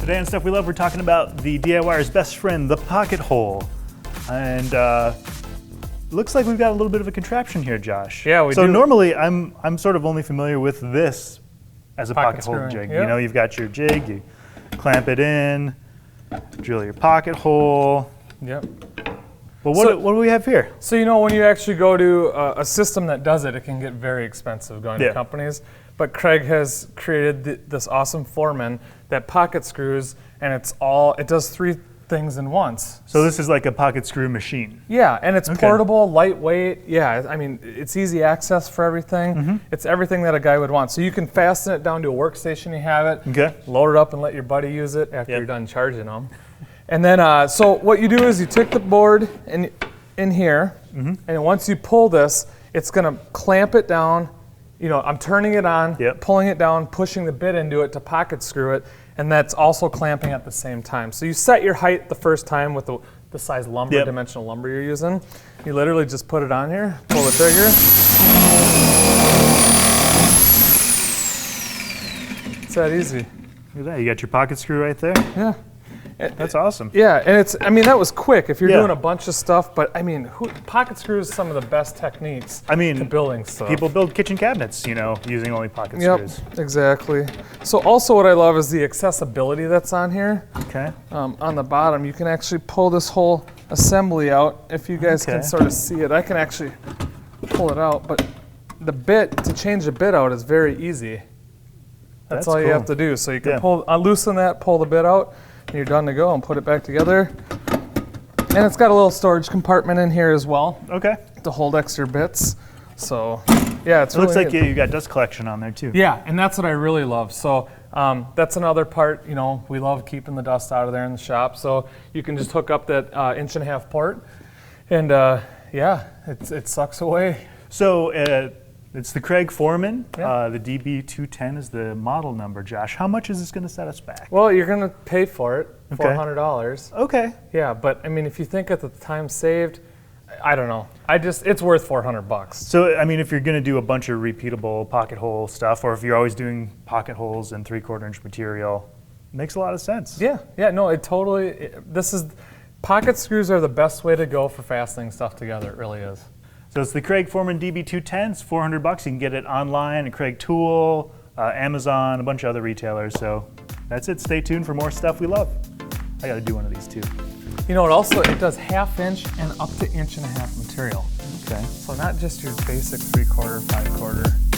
Today on Stuff We Love, we're talking about the DIYer's best friend, the pocket hole. And looks like we've got a little bit of a contraption here, Josh. Yeah, we do. So normally, I'm sort of only familiar with this as a pocket hole screwing, jig. yep. You know, you've got your jig, you clamp it in, drill your pocket hole. Yep. Well, what do we have here? So you know, when you actually go to a system that does it, it can get very expensive going to companies. But Kreg has created this awesome Foreman that pocket screws, and it does three things in once. So this is like a pocket screw machine. Yeah, and it's portable, lightweight. Yeah, I mean, it's easy access for everything. Mm-hmm. It's everything that a guy would want. So you can fasten it down to a workstation you have it, load it up and let your buddy use it after you're done charging them. And then, so what you do is you take the board in here, and once you pull this, it's gonna clamp it down. You know, I'm turning it on, pulling it down, pushing the bit into it to pocket screw it, and that's also clamping at the same time. So you set your height the first time with the size lumber, dimensional lumber you're using. You literally just put it on here, pull the trigger. It's that easy. Look at that, you got your pocket screw right there. Yeah. That's awesome. Yeah, and I mean, that was quick. If you're doing a bunch of stuff, but I mean, pocket screws is some of the best techniques to building stuff. People build kitchen cabinets, you know, using only pocket screws. Exactly. So also what I love is the accessibility that's on here. Okay. On the bottom, you can actually pull this whole assembly out. If you guys can sort of see it, I can actually pull it out, but the bit, to change the bit out is very easy. That's all you have to do. So you can loosen that, pull the bit out, and you're done to go, and put it back together. And it's got a little storage compartment in here as well. Okay. To hold extra bits. So, yeah, it looks like you got dust collection on there too. Yeah, and that's what I really love. So that's another part. You know, we love keeping the dust out of there in the shop. So you can just hook up that 1.5-inch port, and yeah, it sucks away. So it's the Kreg Foreman. The DB210 is the model number. Josh, how much is this going to set us back? Well, you're going to pay for it, $400. Okay. Yeah, but I mean, if you think of the time saved, I don't know. It's worth $400. So, I mean, if you're going to do a bunch of repeatable pocket hole stuff, or if you're always doing pocket holes in 3/4-inch material, it makes a lot of sense. Yeah, no, pocket screws are the best way to go for fastening stuff together. It really is. So it's the Kreg Foreman DB210. It's $400. You can get it online at Kreg Tool, Amazon, a bunch of other retailers. So that's it. Stay tuned for more Stuff We Love. I got to do one of these too. You know, it does 1/2-inch and up to 1.5-inch material. Okay. So not just your basic 3/4, 5/4.